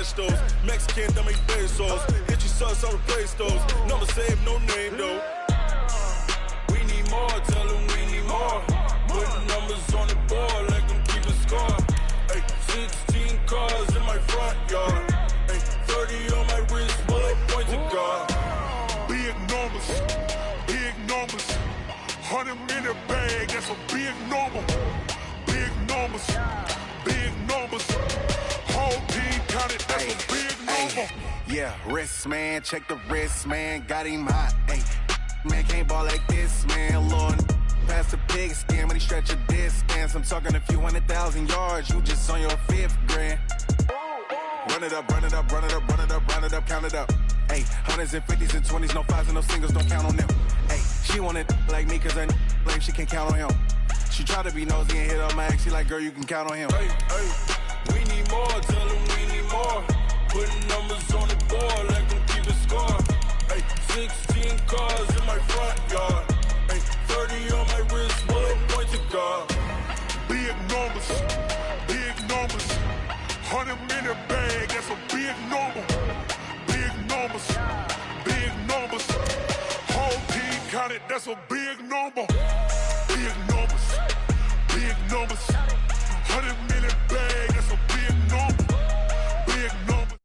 cash those. Mexican, that make pesos. Get your sauce, I'll replace those. Number save, no name though. We need more, tell them we need more. Putting numbers on the board, let them keep a score. Ay, 16 cars in my front yard. Ay, 30 on my wrist, bullet point to God. Big numbers, big numbers. 100 in a bag, that's a big number. Big numbers, big numbers. Whole team counted, that's a big number. Yeah, wrist man, check the wrist man, got him hot. Ay, man can't ball like this, man. Lord, past the pig skin when he stretch a distance. I'm talking a few 100,000 yards, you just on your 5th grand. Run it up, run it up, run it up, run it up, run it up, count it up. Ay, 100s and 50s and 20s, no 5s and no singles, don't count on them. Ay, she want it like me cause her blame, she can't count on him. She try to be nosy and hit up my ex, she like, girl, you can count on him. Hey, hey, we need more, tell them we need more. Putting numbers on the board, let them keep a score. Hey, 16 cars in my front yard. Hey, 30 on my wrist, bullet point to God. Big numbers, big numbers. 100 in a bag, that's a big number. Big numbers, big numbers. Whole team counted, that's a big number. Big numbers, big numbers. 100 in a bag, that's a big number. Big numbers.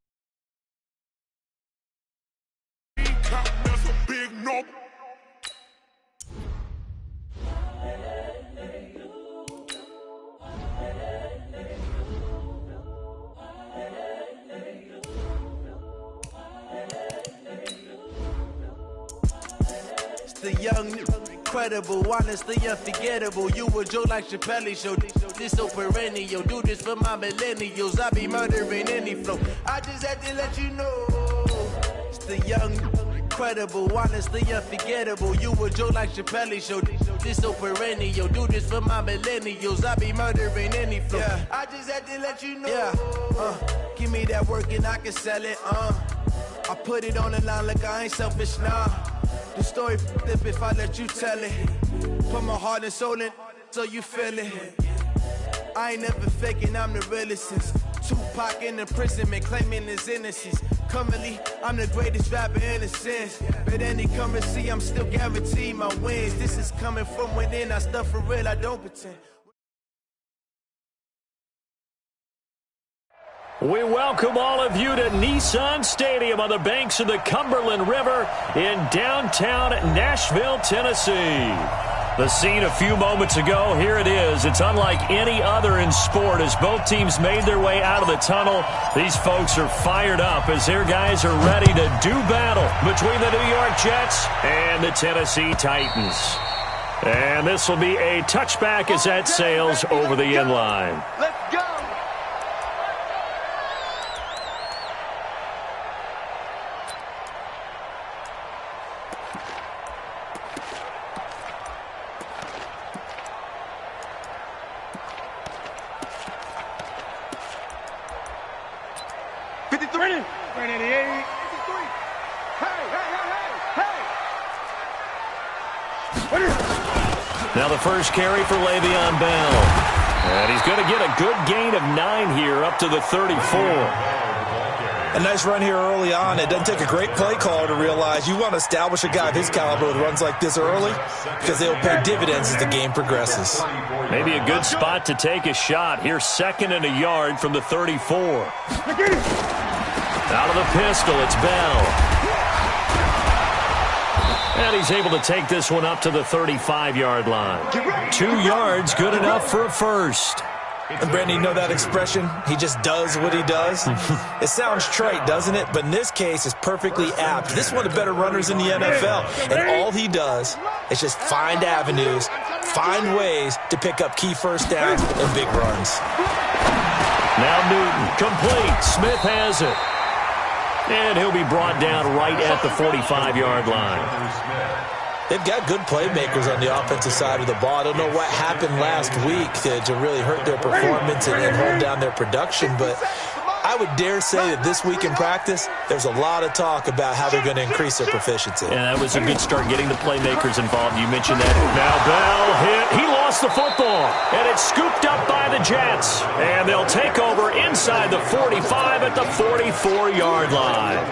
Team counting, that's a big number. The young, incredible, honestly unforgettable. You a joke like Chappelle Show. This so perennial. Do this for my millennials. I be murdering any flow. I just had to let you know. It's the young, incredible, honestly unforgettable. You a joke like Chappelle Show. This so perennial. Do this for my millennials. I be murdering any flow. Yeah. I just had to let you know. Yeah. Give me that work and I can sell it. I put it on the line like I ain't selfish, nah. The story flip if I let you tell it. Put my heart and soul in so you feel it. I ain't never faking, I'm the realest since Tupac in imprisonment, claiming his innocence. Currently, I'm the greatest rapper in a sense. But any currency, I'm still guaranteed my wins. This is coming from within, I stuff for real, I don't pretend. We welcome all of you to Nissan Stadium on the banks of the Cumberland River in downtown Nashville, Tennessee. The scene a few moments ago, here it is. It's unlike any other in sport as both teams made their way out of the tunnel. These folks are fired up as their guys are ready to do battle between the New York Jets and the Tennessee Titans. And this will be a touchback as that sails over the end line. Let's go! Now the first carry for Le'Veon Bell. And he's going to get a good gain of 9 here up to the 34. A nice run here early on. It doesn't take a great play caller to realize you want to establish a guy of his caliber with runs like this early because they'll pay dividends as the game progresses. Maybe a good spot to take a shot. Here's 2nd and a yard from the 34. Out of the pistol, it's Bell. And he's able to take this one up to the 35-yard line. 2 yards, good enough for a first. And Brandon, you know that expression? He just does what he does? It sounds trite, doesn't it? But in this case, it's perfectly apt. This is one of the better runners in the NFL. And all he does is just find avenues, find ways to pick up key first downs and big runs. Now Newton, complete. Smith has it. And he'll be brought down right at the 45-yard line. They've got good playmakers on the offensive side of the ball. I don't know what happened last week to really hurt their performance and hold down their production, but I would dare say that this week in practice, there's a lot of talk about how they're going to increase their proficiency. And that was a good start getting the playmakers involved. You mentioned that. Now Bell hit. He lost the football, and it's scooped up by the Jets. And they'll take over inside the 45 at the 44-yard line.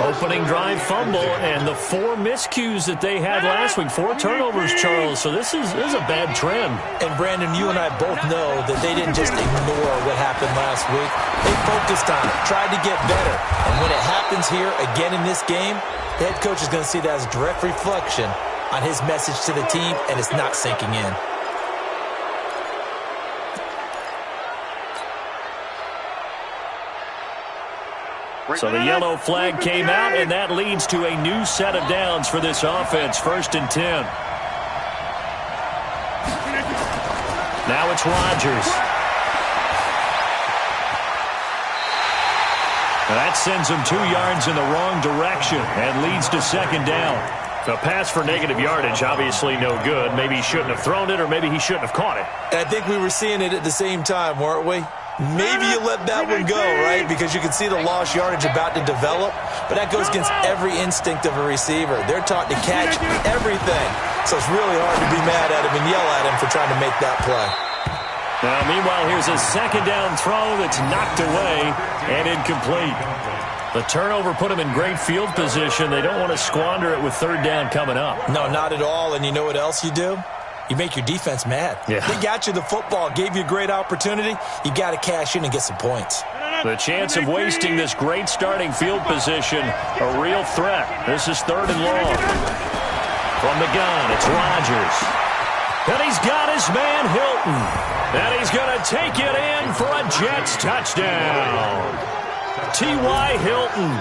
Opening drive fumble, and the 4 miscues that they had last week. 4 turnovers, Charles, so this is a bad trend. And, Brandon, you and I both know that they didn't just ignore what happened last week. They focused on it, tried to get better. And when it happens here again in this game, the head coach is going to see that as a direct reflection on his message to the team, and it's not sinking in. So the yellow flag came out, and that leads to a new set of downs for this offense. 1st and 10. Now it's Rodgers. That sends him 2 yards in the wrong direction and leads to 2nd down. The pass for negative yardage, obviously no good. Maybe he shouldn't have thrown it, or maybe he shouldn't have caught it. And I think we were seeing it at the same time, weren't we? Maybe you let that one go, right? Because you can see the lost yardage about to develop. But that goes against every instinct of a receiver. They're taught to catch everything. So it's really hard to be mad at him and yell at him for trying to make that play. Now, meanwhile, here's a 2nd down throw that's knocked away and incomplete. The turnover put him in great field position. They don't want to squander it with 3rd down coming up. No, not at all. And you know what else you do? You make your defense mad. Yeah. They got you the football, gave you a great opportunity. You got to cash in and get some points. The chance of wasting this great starting field position, a real threat. This is 3rd and long. From the gun, it's Rodgers. And he's got his man Hilton. And he's going to take it in for a Jets touchdown. T.Y. Hilton.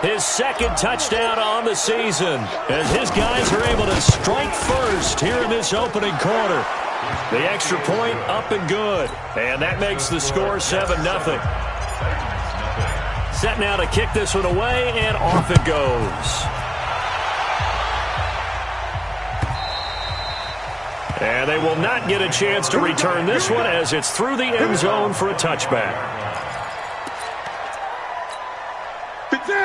His 2nd touchdown on the season as his guys are able to strike first here in this opening quarter. The extra point up and good, and that makes the score 7-0. Set now to kick this one away, and off it goes. And they will not get a chance to return this one as it's through the end zone for a touchback.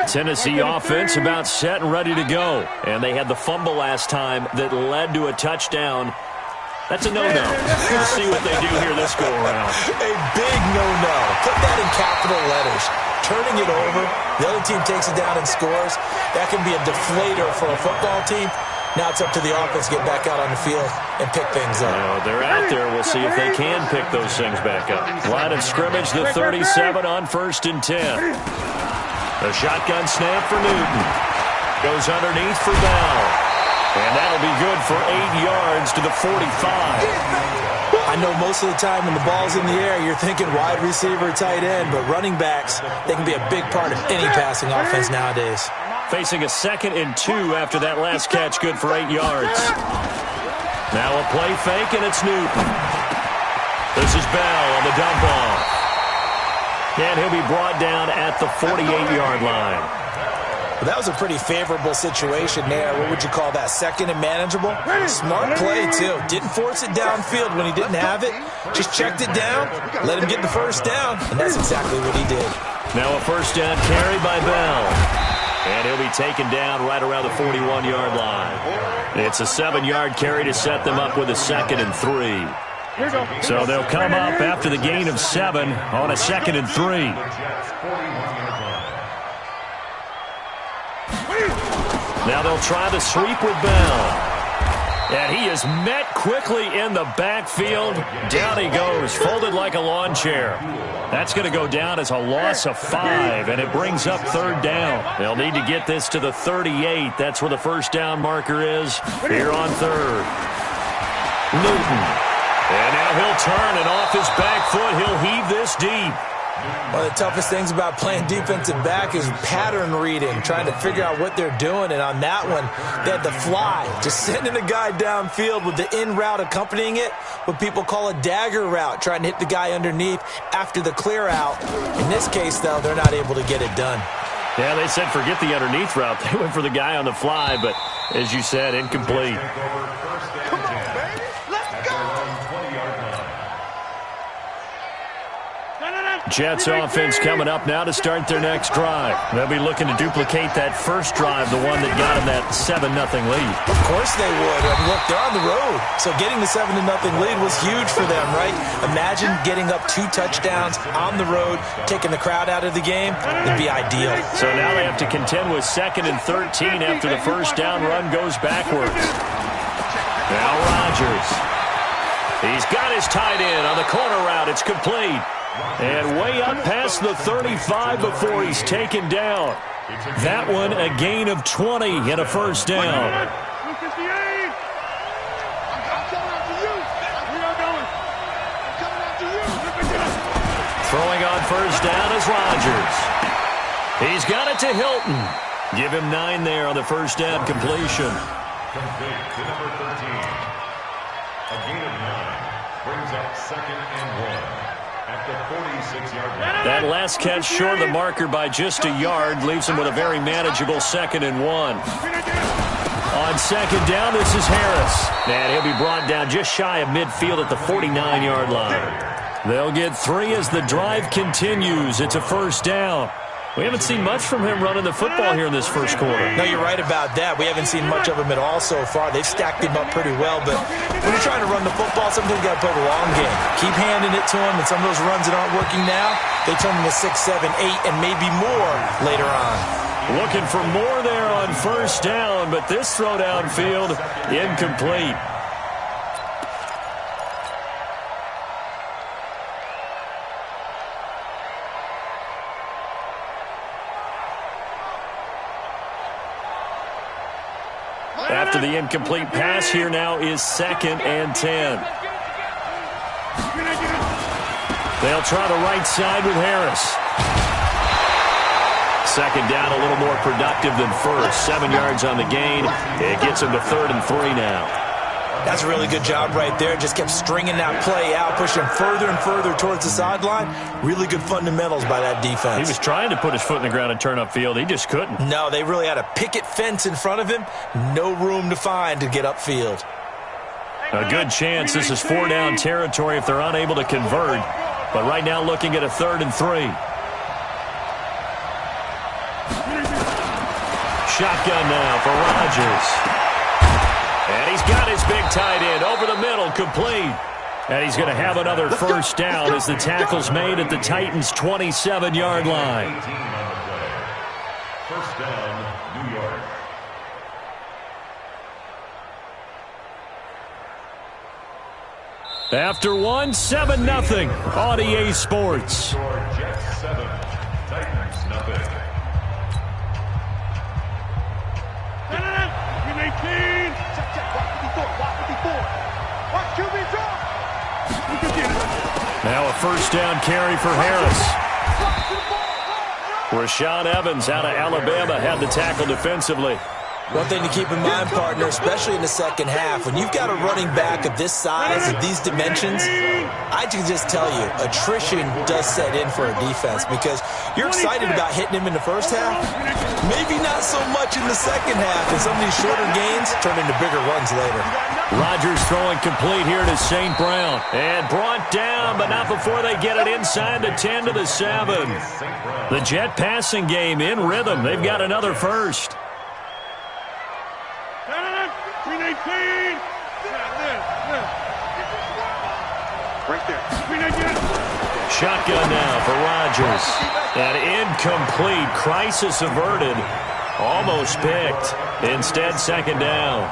Tennessee offense about set and ready to go. And they had the fumble last time that led to a touchdown. That's a no-no. Let's see what they do here this go-around. A big no-no. Put that in capital letters. Turning it over, the other team takes it down and scores. That can be a deflator for a football team. Now it's up to the offense to get back out on the field and pick things up. They're out there. We'll see if they can pick those things back up. Line of scrimmage, the 37 on 1st and 10. The shotgun snap for Newton. Goes underneath for Bell. And that'll be good for 8 yards to the 45. I know most of the time when the ball's in the air, you're thinking wide receiver, tight end, but running backs, they can be a big part of any passing offense nowadays. Facing a 2nd and 2 after that last catch, good for 8 yards. Now a play fake, and it's Newton. This is Bell on the dump off. And he'll be brought down at the 48-yard line. Well, that was a pretty favorable situation there. What would you call that? 2nd and manageable? Smart play, too. Didn't force it downfield when he didn't have it. Just checked it down, let him get the 1st down, and that's exactly what he did. Now a 1st down carry by Bell. And he'll be taken down right around the 41-yard line. It's a 7-yard carry to set them up with a 2nd and 3. So they'll come up after the gain of 7 on a 2nd and 3. Now they'll try the sweep with Bell. And he is met quickly in the backfield. Down he goes, folded like a lawn chair. That's going to go down as a loss of 5, and it brings up 3rd down. They'll need to get this to the 38. That's where the 1st down marker is here on 3rd. Newton. And now he'll turn, and off his back foot, he'll heave this deep. One of the toughest things about playing defensive back is pattern reading, trying to figure out what they're doing. And on that one, they had the fly, just sending a guy downfield with the in route accompanying it, what people call a dagger route, trying to hit the guy underneath after the clear out. In this case, though, they're not able to get it done. Yeah, they said forget the underneath route. They went for the guy on the fly, but as you said, incomplete. Jets offense coming up now to start their next drive. They'll be looking to duplicate that first drive, the one that got them that 7-0 lead. Of course they would. I mean, look, they're on the road. So getting the 7-0 lead was huge for them, right? Imagine getting up 2 touchdowns on the road, taking the crowd out of the game. It'd be ideal. So now they have to contend with 2nd and 13 after the first down run goes backwards. Now Rodgers. He's got his tight end on the corner route. It's complete. And way up past the 35 before he's taken down. That one a gain of 20 and a first down. Throwing on first down is Rodgers. He's got it to Hilton. Give him 9 there on the first down completion. Complete to number 13. A gain of 9 brings up 2nd and 1. At the 46-yard line. That last catch short of the marker by just a yard leaves him with a very manageable 2nd and 1. On 2nd down, this is Harris. And he'll be brought down just shy of midfield at the 49-yard line. They'll get 3 as the drive continues. It's a first down. We haven't seen much from him running the football here in this first quarter. No, you're right about that. We haven't seen much of him at all so far. They've stacked him up pretty well, but when you're trying to run the football, sometimes you got to play the long game. Keep handing it to him, and some of those runs that aren't working now, they turn into 6, 7, 8, and maybe more later on. Looking for more there on first down, but this throw downfield incomplete. After the incomplete pass, here now is 2nd and 10. They'll try the right side with Harris. 2nd down, a little more productive than first. 7 yards on the gain. It gets him to 3rd and 3 now. That's a really good job right there. Just kept stringing that play out, pushing further and further towards the sideline. Really good fundamentals by that defense. He was trying to put his foot in the ground and turn upfield. He just couldn't. No, they really had a picket fence in front of him. No room to find to get upfield. A good chance this is 4-down territory if they're unable to convert. But right now looking at a 3rd and 3. Shotgun now for Rodgers. And he's got his big tight end over the middle, complete. And he's going to have another first down as the tackle's made at the Titans' 27-yard line. First down, New York. After one, 7-0 on EA Sports. Jets 7, Titans nothing. Now a first down carry for Harris. Rashaan Evans out of Alabama had the tackle defensively. One thing to keep in mind, partner, especially in the second half, when you've got a running back of this size, of these dimensions, I can just tell you, attrition does set in for a defense because you're excited about hitting him in the first half. Maybe not so much in the second half, and some of these shorter gains turn into bigger runs later. Rodgers throwing complete here to St. Brown. And brought down, but not before they get it inside the 10 to the 7. The Jet passing game in rhythm. They've got another first. Shotgun now for Rodgers. An incomplete. Crisis averted. Almost picked. Instead, 2nd down.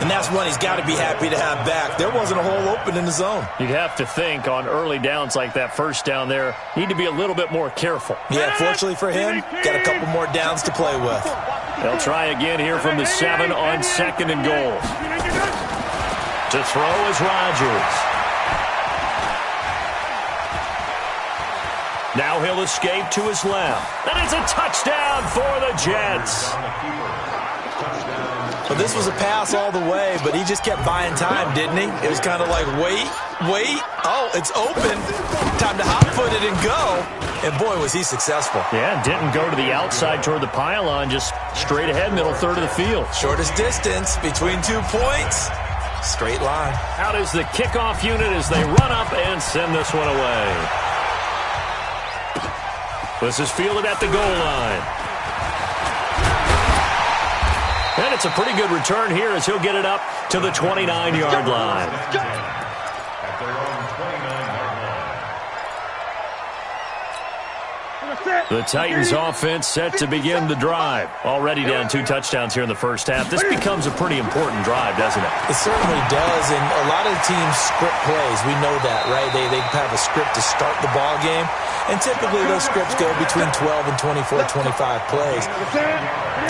And that's one he's got to be happy to have back. There wasn't a hole open in the zone. You'd have to think on early downs like that first down there, need to be a little bit more careful. Yeah, fortunately for him, got a couple more downs to play with. They'll try again here from the 7 on 2nd and goal. To throw is Rodgers. Now he'll escape to his left. And it's a touchdown for the Jets. Well, this was a pass all the way, but he just kept buying time, didn't he? It was kind of like, wait. Oh, it's open. Time to hot-foot it and go. And, boy, was he successful. Yeah, didn't go to the outside toward the pylon, just straight ahead, middle third of the field. Shortest distance between 2 points. Straight line. Out is the kickoff unit as they run up and send this one away. This is fielded at the goal line. And it's a pretty good return here as he'll get it up to the 29-yard line. At their own 29-yard line. The Titans offense set to begin the drive. Already down 2 touchdowns here in the first half. This becomes a pretty important drive, doesn't it? It certainly does, and a lot of the teams script plays. We know that, right? They have a script to start the ball game, and typically those scripts go between 12 and 24, 25 plays.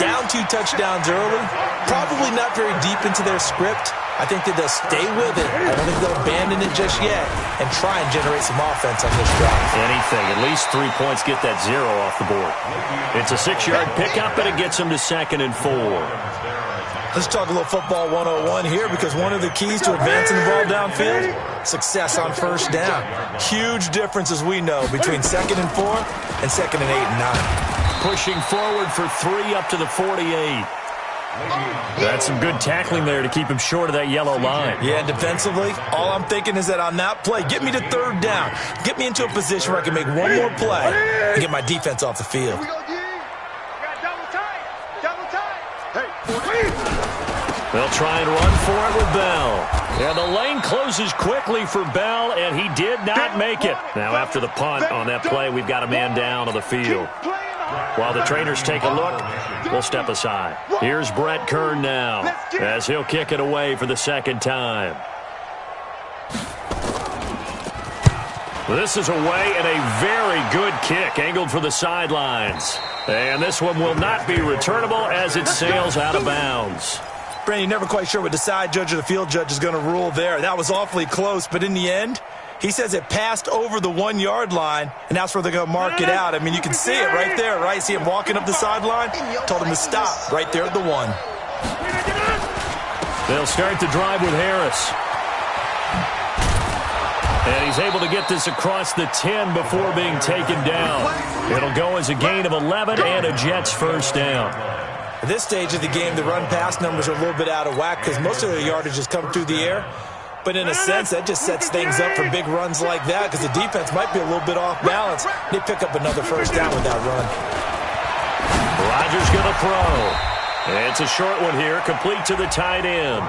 Down 2 touchdowns early, probably not very deep into their script. I think that they'll stay with it. I don't think they'll abandon it just yet and try and generate some offense on this drive. Anything. At least 3 points, get that 0 off the board. It's a 6-yard pickup, and it gets them to 2nd and 4. Let's talk a little football 101 here, because one of the keys to advancing the ball downfield, success on first down. Huge difference, as we know, between 2nd and 4 and 2nd and 8 and 9. Pushing forward for 3 up to the 48. That's some good tackling there to keep him short of that yellow line. Yeah, defensively, all I'm thinking is that on that play, get me to 3rd down. Get me into a position where I can make one more play and get my defense off the field. They'll try and run for it with Bell. And the lane closes quickly for Bell, and he did not make it. Now, after the punt on that play, we've got a man down on the field. While the trainers take a look, we'll step aside. Here's Brett Kern now, as he'll kick it away for the 2nd time. This is away, and a very good kick, angled for the sidelines. And this one will not be returnable as it sails out of bounds. Brandon, you're never quite sure what the side judge or the field judge is going to rule there. That was awfully close, but in the end, he says it passed over the 1-yard line, and that's where they're going to mark it out. I mean, you can see it right there, right? See him walking up the sideline? Told him to stop right there at the 1. They'll start the drive with Harris. And he's able to get this across the 10 before being taken down. It'll go as a gain of 11 and a Jets first down. At this stage of the game, the run-pass numbers are a little bit out of whack because most of their yardage has come through the air. But in a sense, that just sets things up for big runs like that because the defense might be a little bit off balance. They pick up another first down with that run. Rodgers going to throw. It's a short one here, complete to the tight end.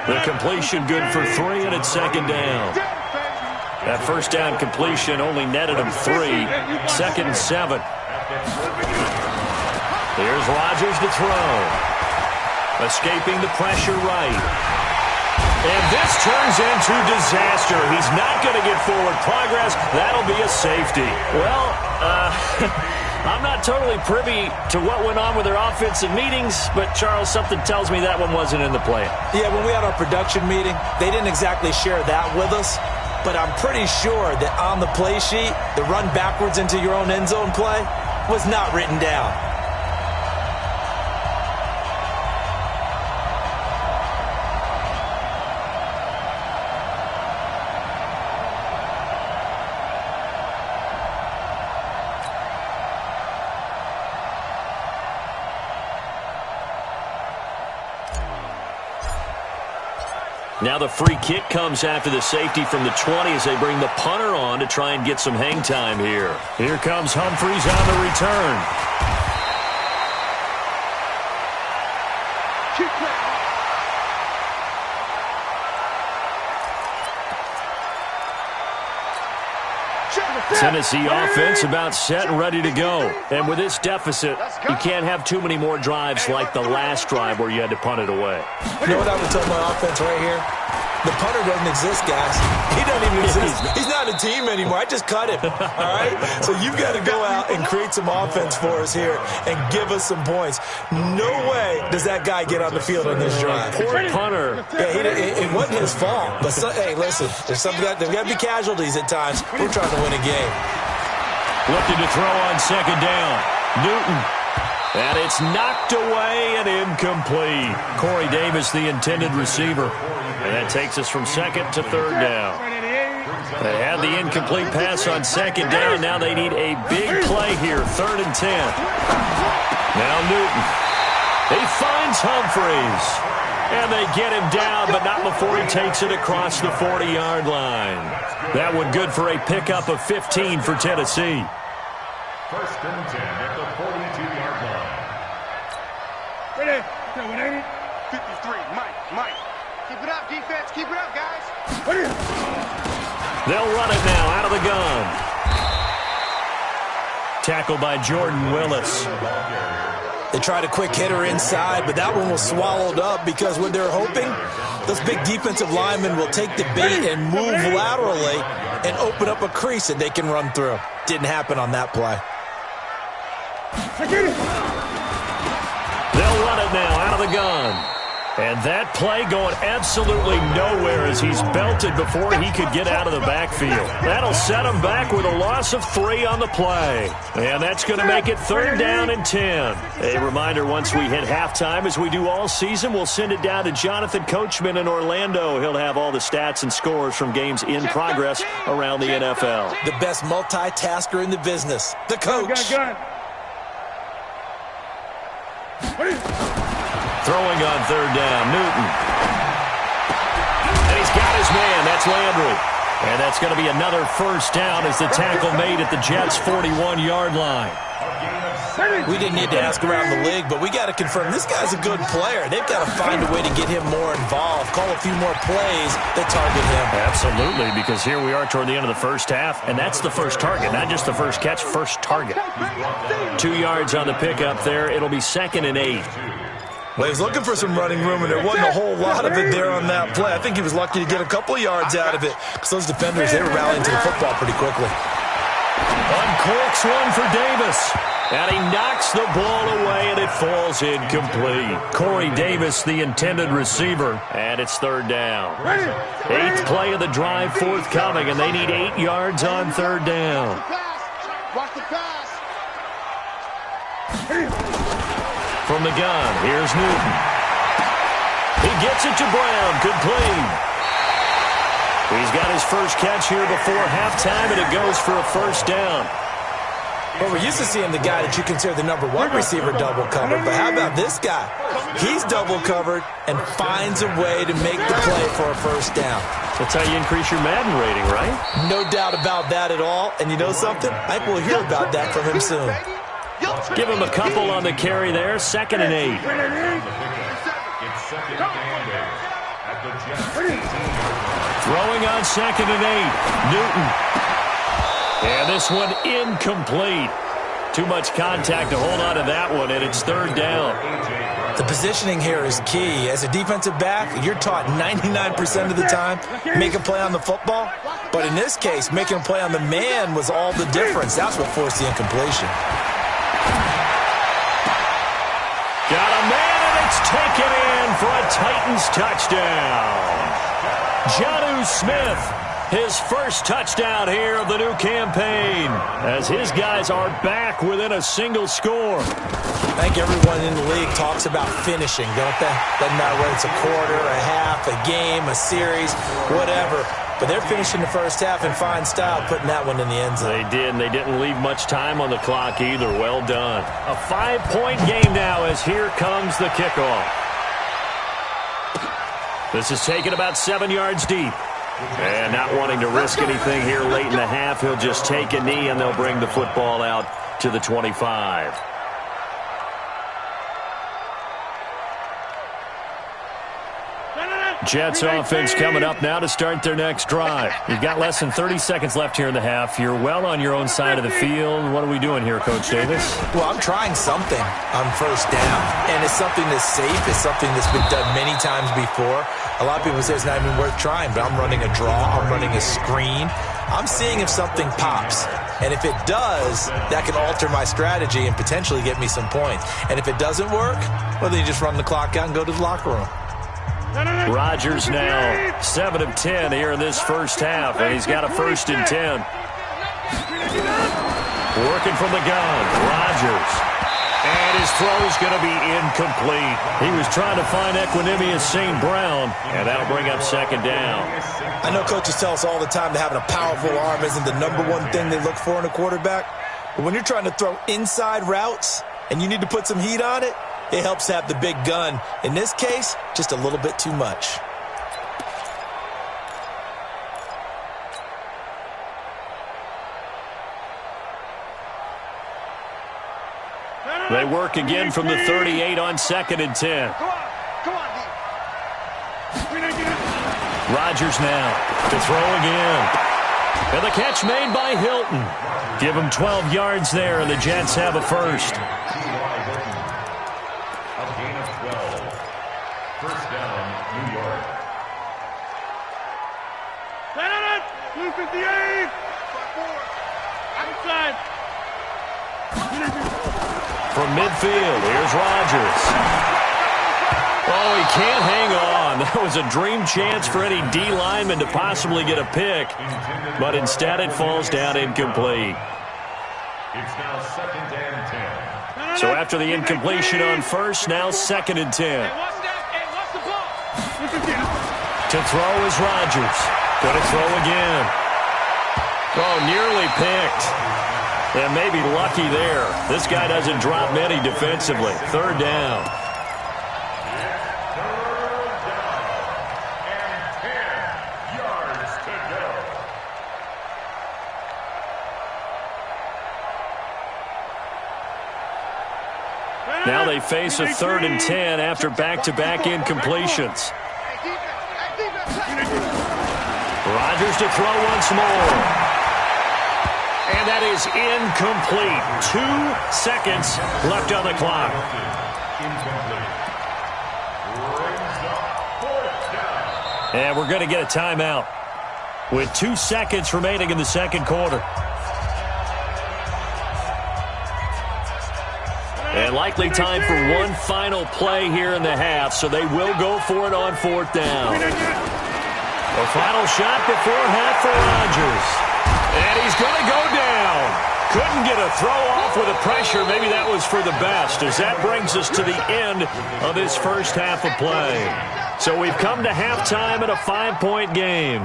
The completion good for 3, and it's 2nd down. That first down completion only netted him 3. 2nd and 7. Here's Rodgers to throw. Escaping the pressure right. And this turns into disaster. He's not going to get forward progress. That'll be a safety. Well, I'm not totally privy to what went on with their offensive meetings, but, Charles, something tells me that one wasn't in the plan. Yeah, when we had our production meeting, they didn't exactly share that with us. But I'm pretty sure that on the play sheet, the run backwards into your own end zone play was not written down. Now the free kick comes after the safety from the 20 as they bring the punter on to try and get some hang time here. Here comes Humphries on the return. Tennessee offense about set and ready to go. And with this deficit, you can't have too many more drives like the last drive where you had to punt it away. You know what I would tell my offense right here? The punter doesn't exist, guys. He doesn't even exist. He's not a team anymore. I just cut him, all right? So you've got to go out and create some offense for us here and give us some points. No way does that guy get on the field on this drive. Poor punter. Yeah, it wasn't his fault. But, hey, listen, there's got to be casualties at times. We're trying to win a game. Looking to throw on 2nd down. Newton. And it's knocked away and incomplete. Corey Davis, the intended receiver. And that takes us from 2nd to 3rd down. They had the incomplete pass on 2nd down. Now they need a big play here, 3rd and 10. Now Newton. He finds Humphries. And they get him down, but not before he takes it across the 40-yard line. That one good for a pickup of 15 for Tennessee. First and 10 at the 42-yard line. Ready? Okay, 180. 53, Mike. Keep it up, defense. Keep it up, guys. Ready? They'll run it now out of the gun. Tackled by Jordan Willis. They tried a quick hitter inside, but that one was swallowed up because what they're hoping, those big defensive linemen will take the bait and move laterally and open up a crease that they can run through. Didn't happen on that play. They'll run it now out of the gun. And that play going absolutely nowhere as he's belted before he could get out of the backfield. That'll set him back with a loss of 3 on the play. And that's going to make it 3rd down and 10. A reminder, once we hit halftime, as we do all season, we'll send it down to Jonathan Coachman in Orlando. He'll have all the stats and scores from games in progress around the NFL. The best multitasker in the business, the coach. Throwing on 3rd down, Newton. And he's got his man. That's Landry. And that's going to be another first down as the tackle made at the Jets' 41-yard line. We didn't need to ask around the league, but we got to confirm this guy's a good player. They've got to find a way to get him more involved, call a few more plays that target him. Absolutely, because here we are toward the end of the first half, and that's the first target, not just the first catch, first target. 2 yards on the pickup there. It'll be 2nd and 8. Well, he was looking for some running room, and there wasn't a whole lot of it there on that play. I think he was lucky to get a couple of yards out of it because those defenders, they were rallying to the football pretty quickly. Uncorks one for Davis. And he knocks the ball away, and it falls incomplete. Corey Davis, the intended receiver, and it's 3rd down. 8th play of the drive forthcoming, and they need 8 yards on 3rd down. Watch the pass. From the gun, here's Newton. He gets it to Brown, complete. He's got his first catch here before halftime, and it goes for a first down. Well, we're used to seeing the guy that you consider the number 1 receiver double covered, but how about this guy? He's double covered and finds a way to make the play for a first down. That's how you increase your Madden rating, right? No doubt about that at all. And you know something? I think we'll hear about that from him soon. Give him a couple on the carry there. 2nd and 8. Throwing on 2nd and 8. Newton. And this one incomplete. Too much contact to hold on to that one, and it's 3rd down. The positioning here is key. As a defensive back, you're taught 99% of the time, make a play on the football. But in this case, making a play on the man was all the difference. That's what forced the incompletion. Got a man, and it's taken in for a Titans touchdown. Jonnu Smith, his first touchdown here of the new campaign, as his guys are back within a single score. I think everyone in the league talks about finishing, don't they? Doesn't matter whether it's a quarter, a half, a game, a series, whatever. But they're finishing the first half in fine style, putting that one in the end zone. They did, and they didn't leave much time on the clock either. Well done. A 5-point game now as here comes the kickoff. This is taken about 7 yards deep. And not wanting to risk anything here late in the half, he'll just take a knee, and they'll bring the football out to the 25. Jets offense coming up now to start their next drive. You've got less than 30 seconds left here in the half. You're well on your own side of the field. What are we doing here, Coach Davis? Well, I'm trying something on first down, and it's something that's safe. It's something that's been done many times before. A lot of people say it's not even worth trying, but I'm running a draw. I'm running a screen. I'm seeing if something pops. And if it does, that can alter my strategy and potentially get me some points. And if it doesn't work, well, then you just run the clock out and go to the locker room. Rodgers now 7 of 10 here in this first half, and he's got a 1st and 10. Working from the gun, Rodgers. And his throw's going to be incomplete. He was trying to find Equanimous St. Brown, and that'll bring up 2nd down. I know coaches tell us all the time that having a powerful arm isn't the number 1 thing they look for in a quarterback. But when you're trying to throw inside routes and you need to put some heat on it, it helps to have the big gun. In this case, just a little bit too much. They work again from the 38 on 2nd and 10. Rodgers now to throw again. And the catch made by Hilton. Give him 12 yards there, and the Jets have a first. A gain of 12. First down, New York. 258. Outside. From midfield, here's Rodgers. Oh, he can't hang on. That was a dream chance for any D lineman to possibly get a pick, but instead it falls down incomplete. It's now 2nd and 10. So after the incompletion on first, now 2nd and 10. To throw is Rodgers. Going to throw again. Oh, nearly picked. And maybe lucky there. This guy doesn't drop many defensively. 3rd down. Now they face a 3rd and 10 after back-to-back incompletions. Rodgers to throw once more. And that is incomplete. 2 seconds left on the clock. And we're going to get a timeout with 2 seconds remaining in the second quarter. And likely time for one final play here in the half, so they will go for it on 4th down. The final shot before half for Rodgers. And he's going to go down. Couldn't get a throw off with the pressure. Maybe that was for the best, as that brings us to the end of this first half of play. So we've come to halftime in a 5-point game.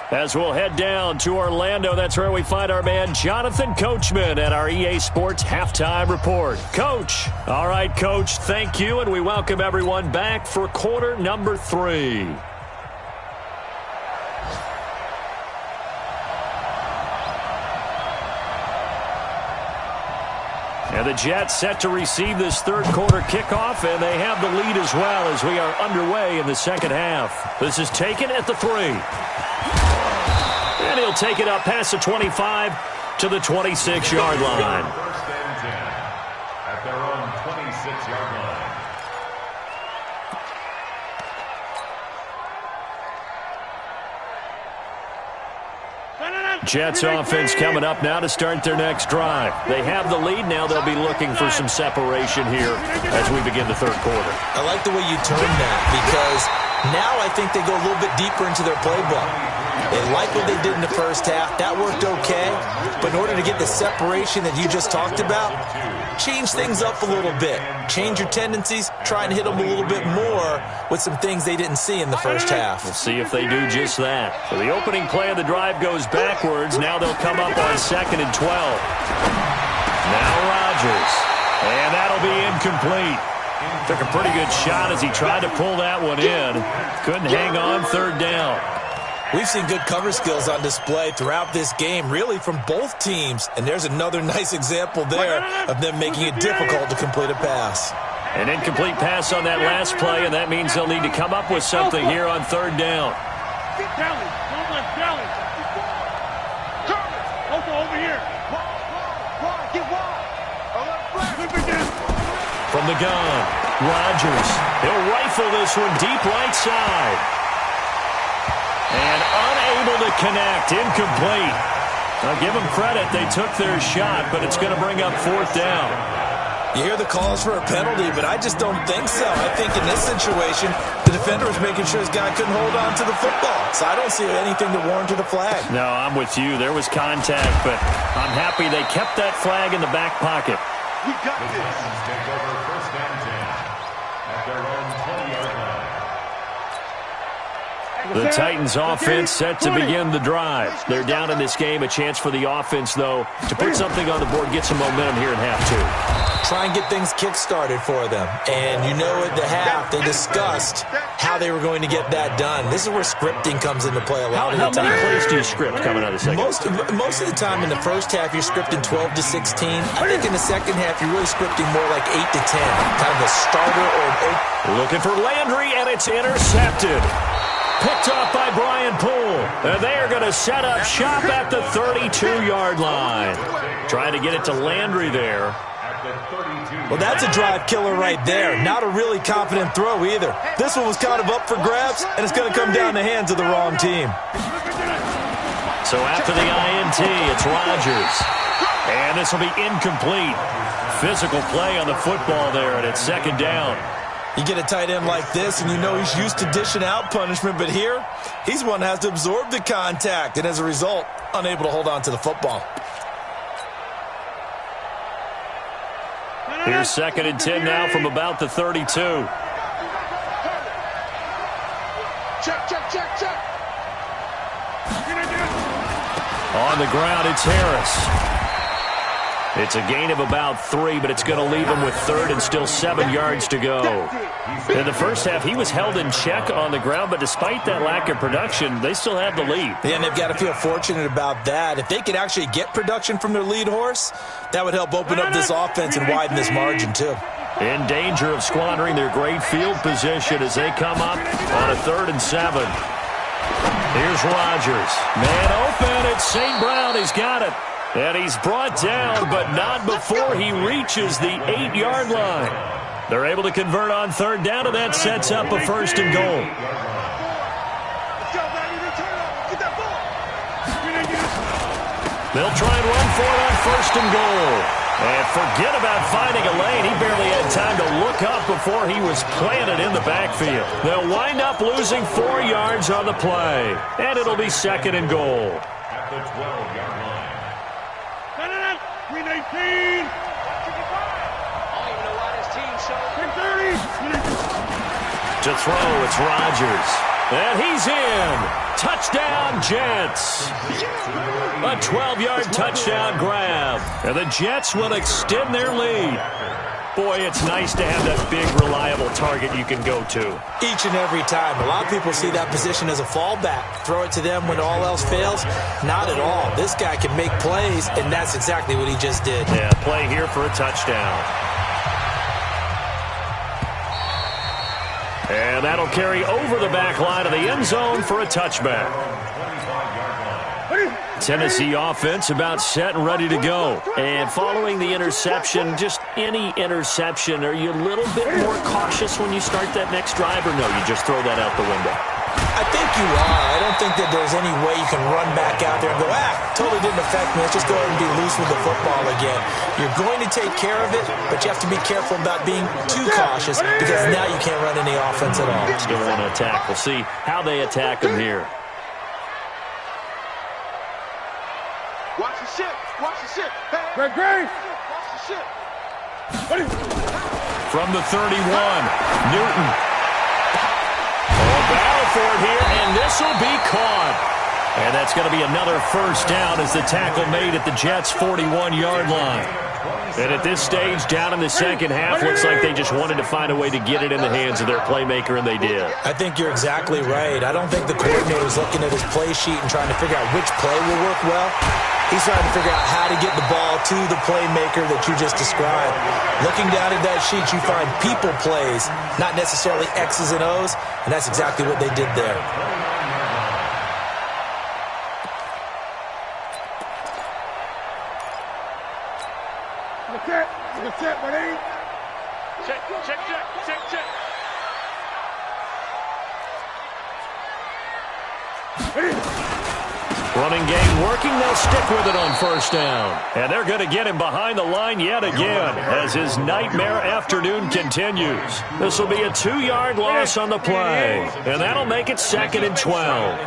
As we'll head down to Orlando, that's where we find our man Jonathan Coachman at our EA Sports Halftime Report. Coach. All right, Coach, thank you, and we welcome everyone back for quarter number 3. And the Jets set to receive this third quarter kickoff, and they have the lead as well as we are underway in the second half. This is taken at the 3. And he'll take it up past the 25 to the 26-yard line. First and 10 at their own 26-yard line. Jets offense coming up now to start their next drive. They have the lead. Now they'll be looking for some separation here as we begin the third quarter. I like the way you turn that, because now I think they go a little bit deeper into their playbook. They like what they did in the first half. That worked okay. But in order to get the separation that you just talked about, change things up a little bit. Change your tendencies. Try and hit them a little bit more with some things they didn't see in the first half. We'll see if they do just that. So the opening play of the drive goes backwards. Now they'll come up on 2nd and 12. Now Rodgers. And that'll be incomplete. Took a pretty good shot as he tried to pull that one in. Couldn't hang on 3rd down. We've seen good cover skills on display throughout this game, really from both teams. And there's another nice example there of them making it difficult to complete a pass. An incomplete pass on that last play, and that means they'll need to come up with something here on 3rd down. From the gun, Rodgers. He'll rifle this one deep right side. And unable to connect, incomplete. Now give them credit, they took their shot, but it's going to bring up 4th down. You hear the calls for a penalty, but I just don't think so. I think in this situation, the defender was making sure his guy couldn't hold on to the football. So I don't see anything to warrant the flag. No, I'm with you. There was contact, but I'm happy they kept that flag in the back pocket. We got this. Take over 1st and 10 at their own 20-yard line. The Titans offense set to begin the drive. They're down in this game. A chance for the offense, though, to put something on the board, get some momentum here in half 2. try and get things kick-started for them. And you know at the half, they discussed how they were going to get that done. This is where scripting comes into play a lot of the time. How many plays do you script coming out of the second? Most of the time in the first half, you're scripting 12 to 16. I think in the second half, you're really scripting more like 8 to 10. Kind of a starter or an open. Looking for Landry, and it's intercepted. Picked off by Brian Poole. And they are going to set up shop at the 32-yard line. Trying to get it to Landry there. Well, that's a drive killer right there. Not a really confident throw either. This one was kind of up for grabs, and it's going to come down the hands of the wrong team. So after the INT, it's Rodgers. And this will be incomplete. Physical play on the football there, and it's second down. You get a tight end like this, and you know he's used to dishing out punishment, but here, he's one that has to absorb the contact, and as a result, unable to hold on to the football. Here's second and 10 now from about the 32. Check. On the ground, it's Harris. It's a gain of about 3, but it's going to leave him with third and still 7 yards to go. In the first half, he was held in check on the ground, but despite that lack of production, they still have the lead. Yeah, and they've got to feel fortunate about that. If they could actually get production from their lead horse, that would help open up this offense and widen this margin, too. In danger of squandering their great field position as they come up on a 3rd and 7. Here's Rodgers. Man open, it's St. Brown. He's got it. And he's brought down, but not before he reaches the 8-yard line. They're able to convert on 3rd down, and that sets up a 1st and goal. They'll try and run for it on 1st and goal. And forget about finding a lane. He barely had time to look up before he was planted in the backfield. They'll wind up losing 4 yards on the play. And it'll be 2nd and goal. At the 12-yard line. To throw, it's Rodgers. And he's in. Touchdown, Jets. A 12-yard touchdown grab. And the Jets will extend their lead. Boy, it's nice to have that big, reliable target you can go to. Each and every time. A lot of people see that position as a fallback. Throw it to them when all else fails. Not at all. This guy can make plays, and that's exactly what he just did. Yeah, play here for a touchdown. And that'll carry over the back line of the end zone for a touchback. Tennessee offense about set and ready to go. And following the interception, just any interception, are you a little bit more cautious when you start that next drive, or no, you just throw that out the window? I think you are. I don't think that there's any way you can run back out there and go, totally didn't affect me. Let's just go ahead and be loose with the football again. You're going to take care of it, but you have to be careful about being too cautious because now you can't run any offense at all. Still want to attack. We'll see how they attack them here. Watch the ship. Hey. Great. Watch the ship. From the 31, Newton. Battle for it here, and this will be caught. And that's going to be another 1st down as the tackle made at the Jets' 41-yard line. And at this stage, down in the second half, looks like they just wanted to find a way to get it in the hands of their playmaker, and they did. I think you're exactly right. I don't think the coordinator's looking at his play sheet and trying to figure out which play will work well. He's trying to figure out how to get the ball to the playmaker that you just described. Looking down at that sheet, you find people plays, not necessarily X's and O's, and that's exactly what they did there. Check. Running game working. They'll stick with it on 1st down. And they're going to get him behind the line yet again as his nightmare afternoon continues. This will be a 2-yard loss on the play. And that'll make it 2nd and 12.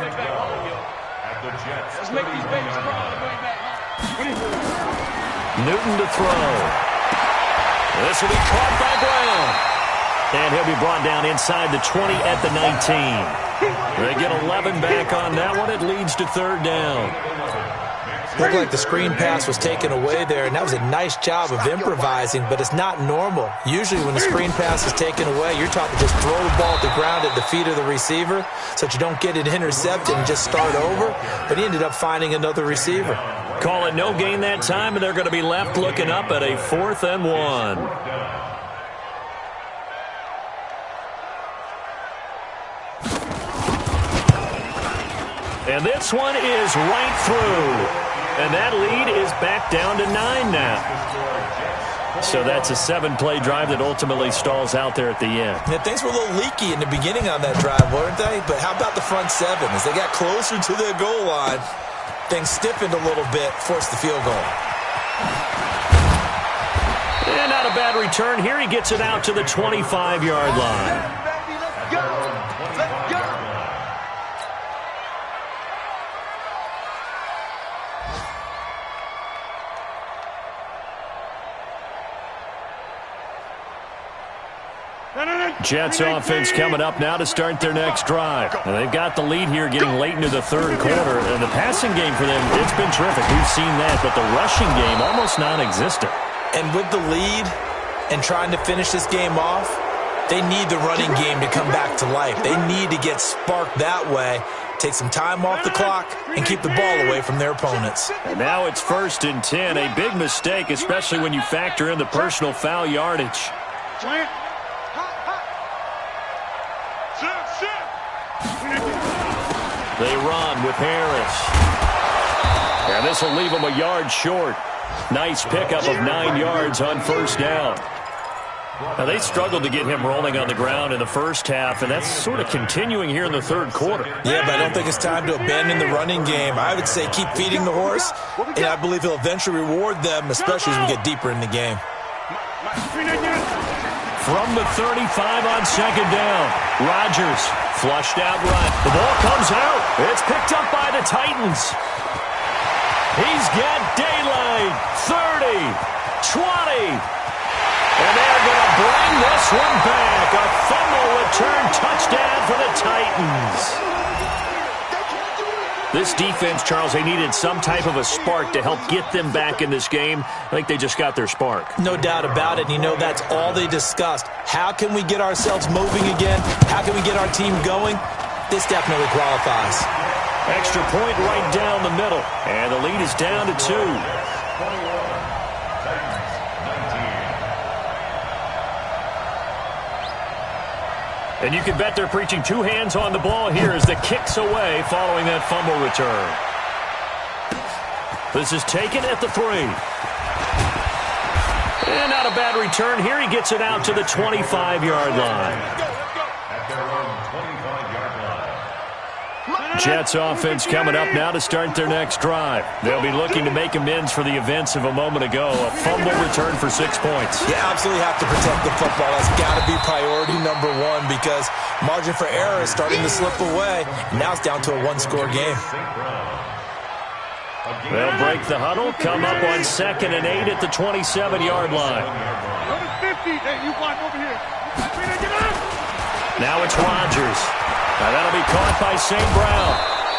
Let's make these babies crawl on the way back. Newton to throw. This will be caught by Brown. And he'll be brought down inside the 20 at the 19. They get 11 back on that one. It leads to 3rd down. Looked like the screen pass was taken away there, and that was a nice job of improvising, but it's not normal. Usually when the screen pass is taken away, you're taught to just throw the ball at the ground at the feet of the receiver so that you don't get it intercepted and just start over, but he ended up finding another receiver. Call it no gain that time, and they're going to be left looking up at a 4th and 1. And this one is right through. And that lead is back down to 9 now. So that's a 7-play drive that ultimately stalls out there at the end. Yeah, things were a little leaky in the beginning on that drive, weren't they? But how about the front 7? As they got closer to their goal line, things stiffened a little bit, forced the field goal. And not a bad return here. He gets it out to the 25-yard line. Let's go! Let's go! Jets offense coming up now to start their next drive. And they've got the lead here getting late into the 3rd quarter. And the passing game for them, it's been terrific. We've seen that. But the rushing game, almost non-existent. And with the lead and trying to finish this game off, they need the running game to come back to life. They need to get sparked that way, take some time off the clock, and keep the ball away from their opponents. And now it's 1st and 10. A big mistake, especially when you factor in the personal foul yardage. They run with Harris. And this will leave them a yard short. Nice pickup of 9 yards on 1st down. Now, they struggled to get him rolling on the ground in the first half, and that's sort of continuing here in the 3rd quarter. Yeah, but I don't think it's time to abandon the running game. I would say keep feeding the horse, and I believe he'll eventually reward them, especially as we get deeper in the game. From the 35 on 2nd down, Rodgers flushed out right. The ball comes out. It's picked up by the Titans. He's got daylight. 30, 20. And they're going to bring this one back. A fumble return touchdown for the Titans. This defense, Charles, they needed some type of a spark to help get them back in this game. I think they just got their spark. No doubt about it. And you know, that's all they discussed. How can we get ourselves moving again? How can we get our team going? This definitely qualifies. Extra point right down the middle. And the lead is down to 2. And you can bet they're preaching 2 hands on the ball here as the kick's away following that fumble return. This is taken at the 3. And not a bad return here. He gets it out to the 25-yard line. Jets offense coming up now to start their next drive. They'll be looking to make amends for the events of a moment ago. A fumble return for 6 points. You absolutely have to protect the football. That's got to be priority number 1 because margin for error is starting to slip away. Now it's down to a 1-score game. They'll break the huddle, come up on 2nd and 8 at the 27-yard line. Now it's Rodgers. Now that'll be caught by St. Brown.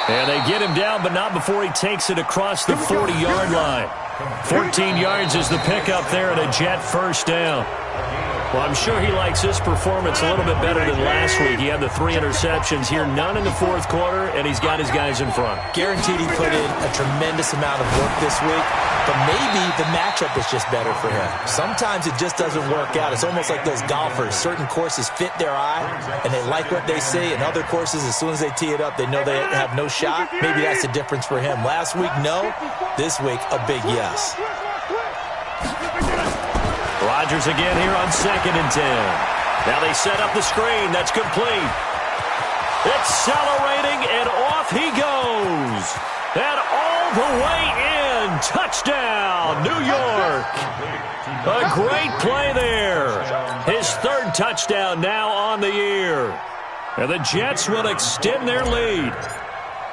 And they get him down, but not before he takes it across the 40-yard line. 14 yards is the pickup there and a Jet 1st down. Well, I'm sure he likes his performance a little bit better than last week. He had the 3 interceptions here, none in the 4th quarter, and he's got his guys in front. Guaranteed he put in a tremendous amount of work this week, but maybe the matchup is just better for him. Sometimes it just doesn't work out. It's almost like those golfers. Certain courses fit their eye, and they like what they see, and other courses, as soon as they tee it up, they know they have no shot. Maybe that's the difference for him. Last week, no. This week, a big yes. Rodgers again here on 2nd and 10. Now they set up the screen. That's complete. Accelerating, and off he goes. And all the way in. Touchdown, New York. A great play there. His 3rd touchdown now on the year. And the Jets will extend their lead.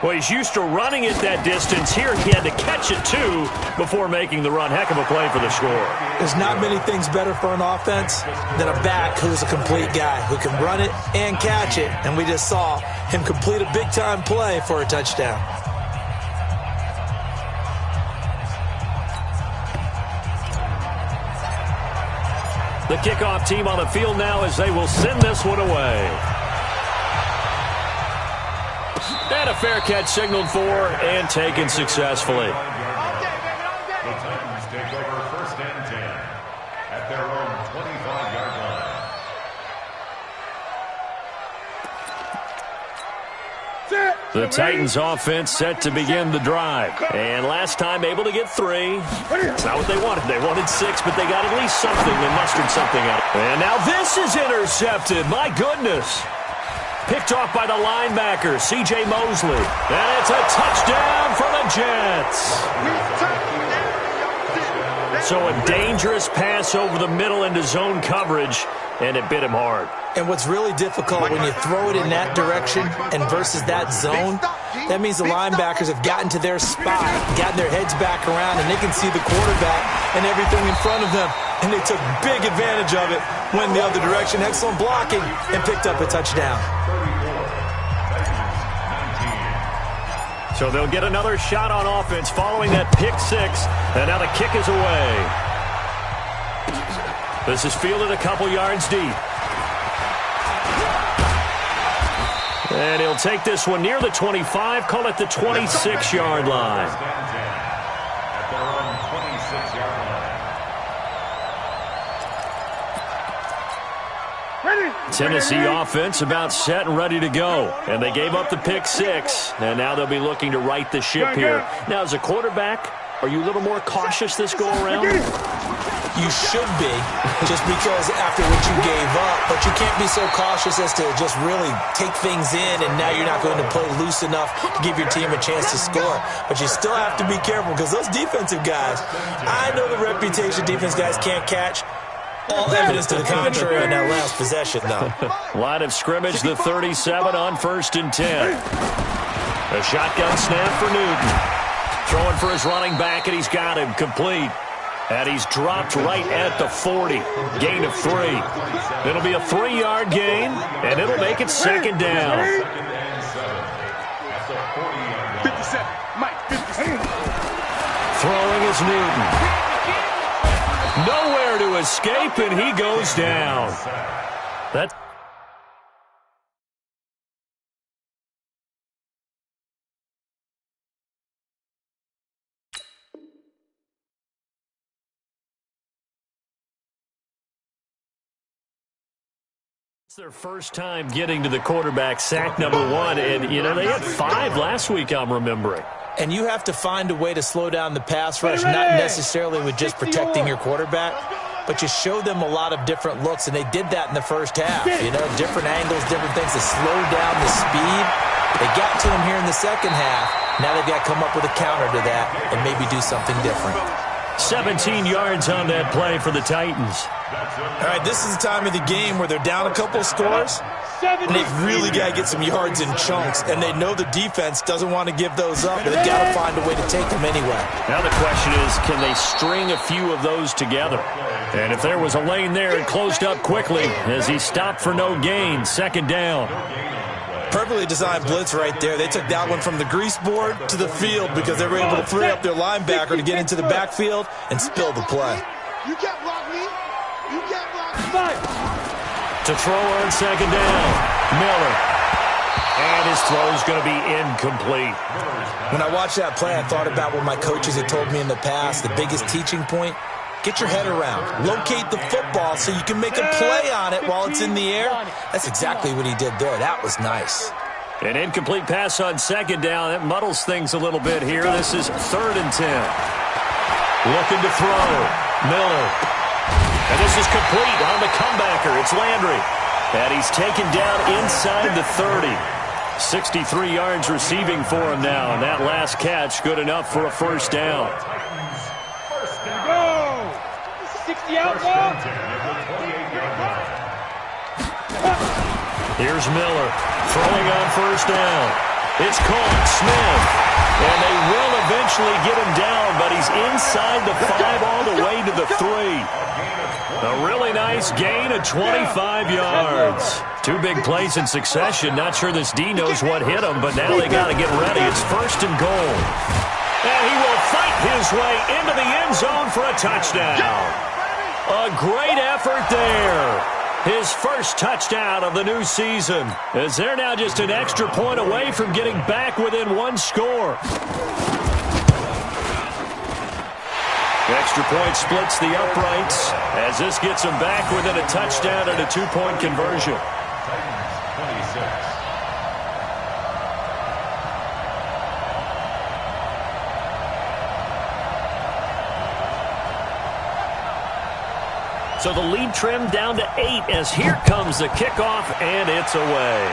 Well, he's used to running it that distance. Here he had to catch it, too, before making the run. Heck of a play for the score. There's not many things better for an offense than a back who's a complete guy, who can run it and catch it. And we just saw him complete a big-time play for a touchdown. The kickoff team on the field now as they will send this one away. And a fair catch signaled for and taken successfully. The Titans take over 1st and 10 at their own 25-yard line. The Titans offense set to begin the drive. And last time able to get 3. That's not what they wanted. They wanted 6, but they got at least something. They mustered something out. And now this is intercepted. My goodness. Picked off by the linebacker, C.J. Mosley. And it's a touchdown for the Jets. So a dangerous pass over the middle into zone coverage, and it bit him hard. And what's really difficult when you throw it in that direction and versus that zone, that means the linebackers have gotten to their spot, gotten their heads back around, and they can see the quarterback and everything in front of them. And they took big advantage of it, went the other direction, excellent blocking, and picked up a touchdown. So they'll get another shot on offense following that pick 6, and now the kick is away. This is fielded a couple yards deep. And he'll take this one near the 25, call it the 26-yard line. At their own 26-yard line. Tennessee offense about set and ready to go. And they gave up the pick 6, and now they'll be looking to right the ship here. Now, as a quarterback, are you a little more cautious this go-around? You should be, just because after what you gave up, but you can't be so cautious as to just really take things in, and now you're not going to play loose enough to give your team a chance to score. But you still have to be careful, because those defensive guys, I know the reputation defense guys can't catch. All evidence to the contrary on that last possession, though. Line of scrimmage, the 37 on 1st and 10. A shotgun snap for Newton. Throwing for his running back, and he's got him complete. And he's dropped right at the 40. Gain of 3. It'll be a 3-yard gain, and it'll make it 2nd down. 57. Mike, 57. Throwing is Newton. Nowhere to escape, and he goes down. That's their first time getting to the quarterback, sack number 1, and, you know, they had 5 last week, I'm remembering. And you have to find a way to slow down the pass rush, not necessarily with just protecting your quarterback, but you show them a lot of different looks, and they did that in the first half. You know, different angles, different things to slow down the speed. They got to him here in the second half. Now they've got to come up with a counter to that and maybe do something different. 17 yards on that play for the Titans. All right, this is the time of the game where they're down a couple of scores, and they've really got to get some yards in chunks, and they know the defense doesn't want to give those up, but they've got to find a way to take them anyway. Now the question is, can they string a few of those together? And if there was a lane there, it closed up quickly as he stopped for no gain. 2nd down. Perfectly designed blitz right there. They took that one from the grease board to the field because they were able to free up their linebacker to get into the backfield and spill the play. You can't block me. You can't block me. To throw on 2nd down, Miller. And his throw is going to be incomplete. When I watched that play, I thought about what my coaches had told me in the past. The biggest teaching point, get your head around. Locate the football so you can make a play on it while it's in the air. That's exactly what he did there. That was nice. An incomplete pass on 2nd down. That muddles things a little bit here. This is 3rd and 10. Looking to throw. Miller. And this is complete on the comebacker. It's Landry. And he's taken down inside the 30. 63 yards receiving for him now. And that last catch good enough for a 1st down. Go! 60 out ball. Here's Miller throwing on 1st down. It's caught. Smith. And they will eventually get him down, but he's inside the 5 all the way to the 3. A really nice gain of 25 yards. 2 big plays in succession. Not sure this D knows what hit him, but now they got to get ready. It's 1st and goal. And he will fight his way into the end zone for a touchdown. A great effort there. His first touchdown of the new season, as they're now just an extra point away from getting back within one score. Extra point splits the uprights as this gets them back within a touchdown and a two-point conversion. Titans 26. So the lead trimmed down to 8 as here comes the kickoff, and it's away.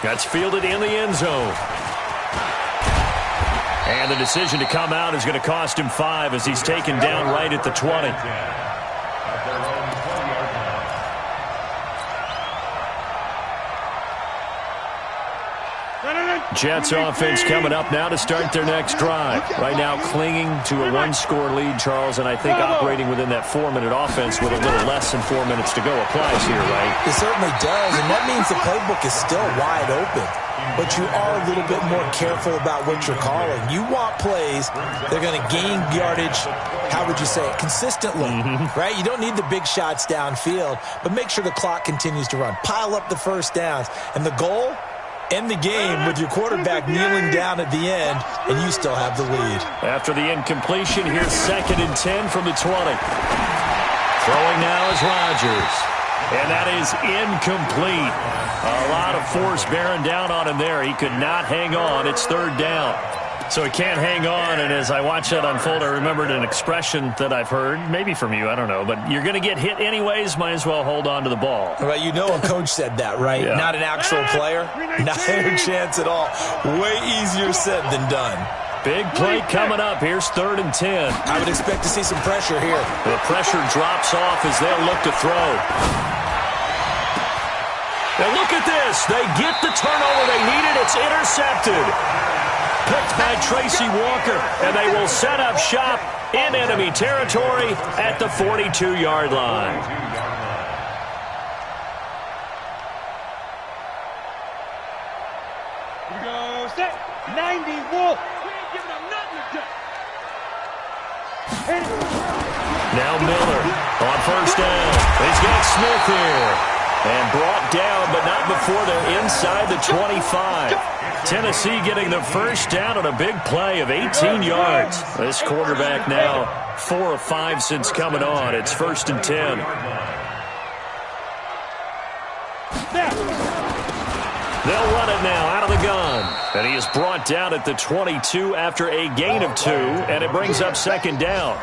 That's fielded in the end zone. And the decision to come out is going to cost him 5 as he's taken down right at the 20. Jets offense coming up now to start their next drive. Right now clinging to a one-score lead, Charles, and I think operating within that 4-minute offense with a little less than 4 minutes to go applies here, right? It certainly does, and that means the playbook is still wide open. But you are a little bit more careful about what you're calling. You want plays that are going to gain yardage, how would you say it, consistently, right? You don't need the big shots downfield, but make sure the clock continues to run. Pile up the first downs, and the goal, end the game with your quarterback kneeling down at the end, and you still have the lead. After the incompletion, here's 2nd and 10 from the 20. Throwing now is Rodgers. And that is incomplete. A lot of force bearing down on him there. He could not hang on. It's 3rd down. So he can't hang on, and as I watch that unfold, I remembered an expression that I've heard, maybe from you, I don't know, but you're going to get hit anyways, might as well hold on to the ball. Well, you know a coach said that, right? Yeah. Not an actual player. Not a chance at all. Way easier said than done. Big play coming up. Here's 3rd and 10. I would expect to see some pressure here. The pressure drops off as they'll look to throw. Now look at this. They get the turnover they needed. It's intercepted. Picked by Tracy Walker, and they will set up shop in enemy territory at the 42-yard line. Here we go, set, 90, Wolf. We ain't giving them nothing to do. Now Miller on first down. He's got Smith here. And brought down, but not before they're inside the 25. Tennessee getting the first down on a big play of 18 yards. This quarterback now 4 of 5 since coming on. It's 1st and 10. They'll run it now out of the gun. And he is brought down at the 22 after a gain of 2, and it brings up 2nd down.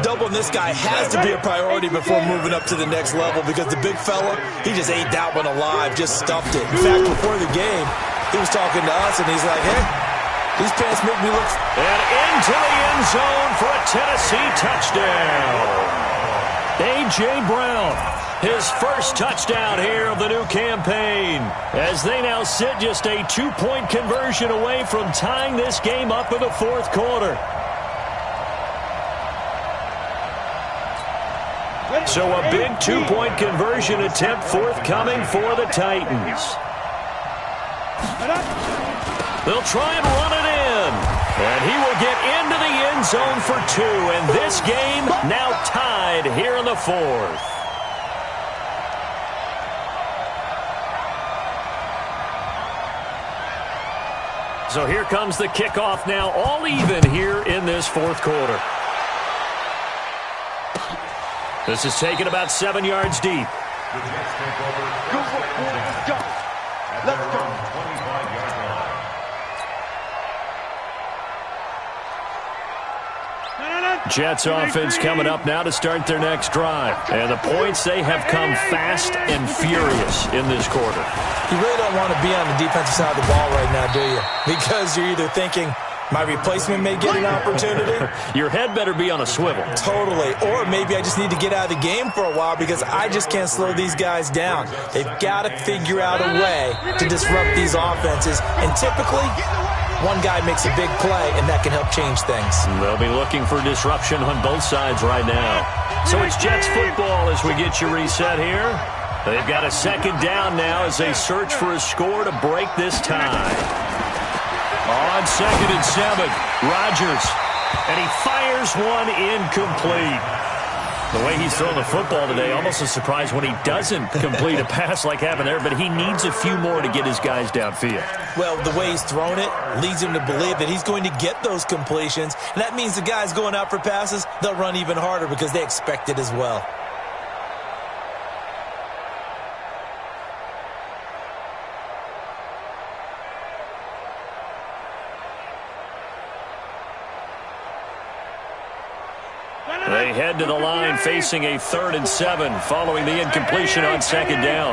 Doubling this guy has to be a priority before moving up to the next level because the big fella, he just ate that one alive, just stuffed it. In fact, before the game, he was talking to us, and he's like, hey, these pants make me look... And into the end zone for a Tennessee touchdown. A.J. Brown, his first touchdown here of the new campaign, as they now sit just a 2-point conversion away from tying this game up in the 4th quarter. So a big 2-point conversion attempt forthcoming for the Titans. They'll try and run it in. And he will get into the end zone for 2. And this game now tied here in the 4th. So here comes the kickoff now, all even here in this 4th quarter. This is taken about 7 yards deep. Go, let's go. Let's go. 25-yard line. Jets offense coming up now to start their next drive. And the points, they have come fast and furious in this quarter. You really don't want to be on the defensive side of the ball right now, do you? Because you're either thinking, my replacement may get an opportunity. Your head better be on a swivel. Totally. Or maybe I just need to get out of the game for a while because I just can't slow these guys down. They've got to figure out a way to disrupt these offenses. And typically, one guy makes a big play, and that can help change things. They'll be looking for disruption on both sides right now. So it's Jets football as we get you reset here. They've got a 2nd down now as they search for a score to break this tie. On 2nd and 7, Rodgers And he fires one incomplete. The way he's throwing the football today, almost a surprise when he doesn't complete a pass like happened there, but he needs a few more to get his guys downfield. Well, the way he's thrown it leads him to believe that he's going to get those completions, and that means the guys going out for passes, they'll run even harder because they expect it as well. They head to the line facing a 3rd and 7 following the incompletion on 2nd down.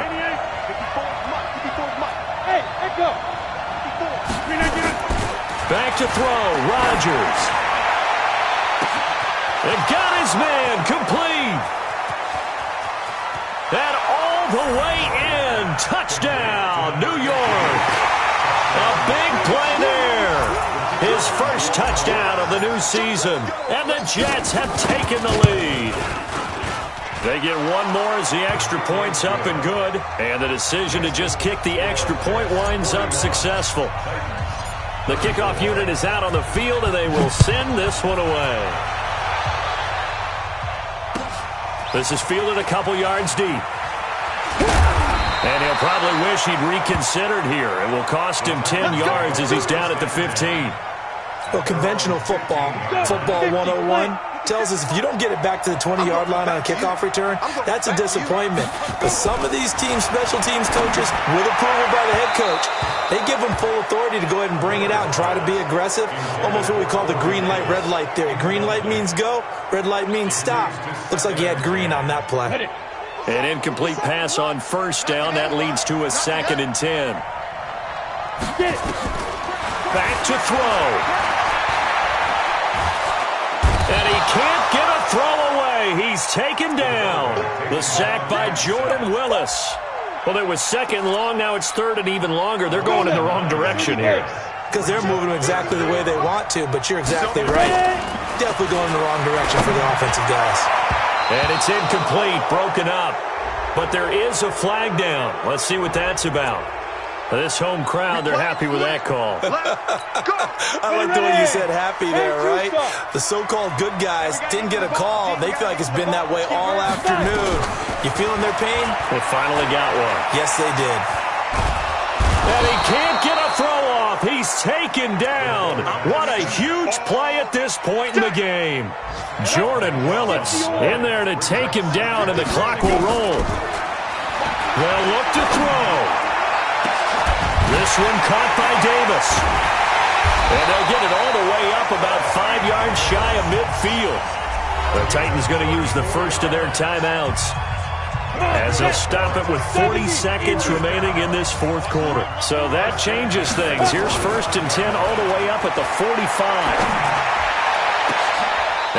Back to throw, Rodgers. And got his man complete. And all the way in. Touchdown, New York. A big play there. His first touchdown of the new season. And the Jets have taken the lead. They get one more as the extra point's up and good. And the decision to just kick the extra point winds up successful. The kickoff unit is out on the field, and they will send this one away. This is fielded a couple yards deep. And he'll probably wish he'd reconsidered here. It will cost him 10 yards as he's down at the 15. Well, conventional football 101, tells us if you don't get it back to the 20-yard line on a kickoff return, that's a disappointment. But some of these teams, special teams coaches, with approval by the head coach, they give them full authority to go ahead and bring it out and try to be aggressive, almost what we call the green light, red light theory. Green light means go, red light means stop. Looks like he had green on that play. An incomplete pass on 1st down. That leads to a 2nd and 10. Back to throw. And he can't get a throw away. He's taken down. The sack by Jordan Willis. Well, it was 2nd and long. Now it's 3rd and even longer. They're going in the wrong direction here. Because they're moving exactly the way they want to, but you're exactly right. Definitely going in the wrong direction for the offensive guys. And it's incomplete, broken up. But there is a flag down. Let's see what that's about. This home crowd, they're happy with that call. I like the way you said happy there, right? The so-called good guys didn't get a call. They feel like it's been that way all afternoon. You feeling their pain? They finally got one. Yes, they did. And he can't get a throw off. He's taken down. What a huge play at this point in the game. Jordan Willis in there to take him down, and the clock will roll. They'll look to throw. This one caught by Davis. And they'll get it all the way up about 5 yards shy of midfield. The Titans going to use the first of their timeouts as they'll stop it with 40 seconds remaining in this 4th quarter. So that changes things. Here's 1st and 10 all the way up at the 45.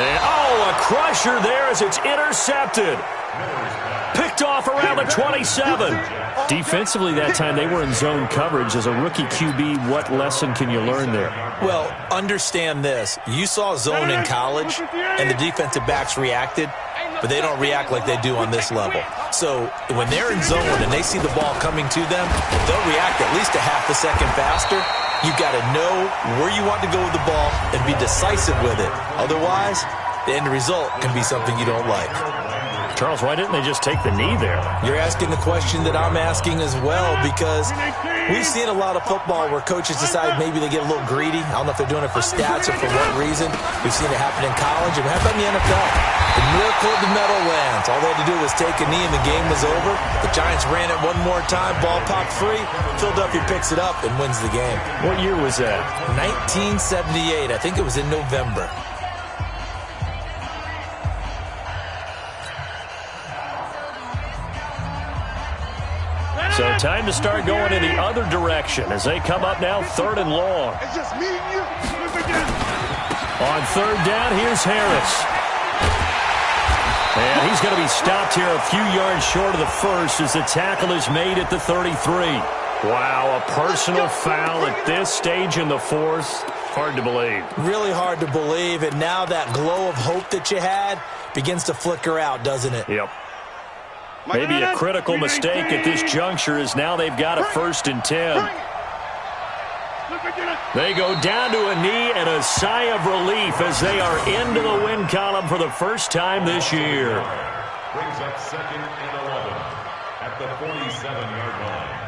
And, a crusher there as it's intercepted. Picked off around the 27. Defensively that time, they were in zone coverage. As a rookie QB, what lesson can you learn there? Well, understand this. You saw zone in college, and the defensive backs reacted, but they don't react like they do on this level. So when they're in zone and they see the ball coming to them, they'll react at least a half a second faster. You've got to know where you want to go with the ball and be decisive with it. Otherwise, the end result can be something you don't like. Charles, why didn't they just take the knee there? You're asking the question that I'm asking as well, because we've seen a lot of football where coaches decide maybe they get a little greedy. I don't know if they're doing it for stats or for what reason. We've seen it happen in college, and how about in the NFL? The miracle of the Meadowlands. All they had to do was take a knee, and the game was over. The Giants ran it one more time. Ball popped free. Philadelphia picks it up and wins the game. What year was that? 1978. I think it was in November. So time to start going in the other direction as they come up now 3rd and long. It's just me and you. On 3rd down, here's Harris. And he's going to be stopped here a few yards short of the first as the tackle is made at the 33. Wow, a personal foul at this stage in the 4th. Hard to believe. Really hard to believe, and now that glow of hope that you had begins to flicker out, doesn't it? Yep. Maybe a critical mistake at this juncture is now they've got a 1st and 10. They go down to a knee and a sigh of relief as they are into the win column for the first time this year. Brings up 2nd and 11 at the 47-yard line.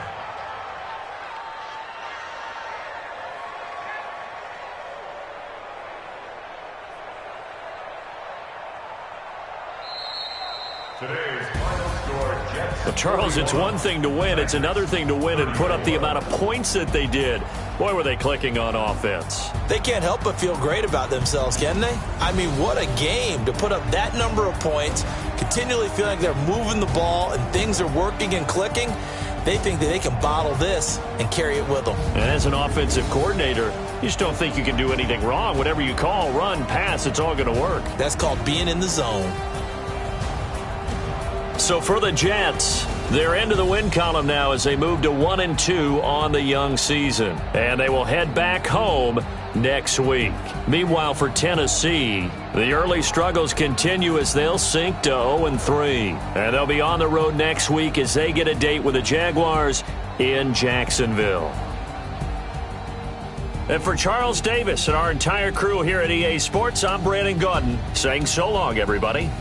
Today's final score, Jets. Well, Charles, it's one thing to win. It's another thing to win and put up the amount of points that they did. Boy, were they clicking on offense. They can't help but feel great about themselves, can they? I mean, what a game to put up that number of points, continually feeling like they're moving the ball and things are working and clicking. They think that they can bottle this and carry it with them. And as an offensive coordinator, you just don't think you can do anything wrong. Whatever you call, run, pass, it's all going to work. That's called being in the zone. So for the Jets, they're into the win column now as they move to 1-2 on the young season. And they will head back home next week. Meanwhile, for Tennessee, the early struggles continue as they'll sink to 0-3. And they'll be on the road next week as they get a date with the Jaguars in Jacksonville. And for Charles Davis and our entire crew here at EA Sports, I'm Brandon Gaudin saying so long, everybody.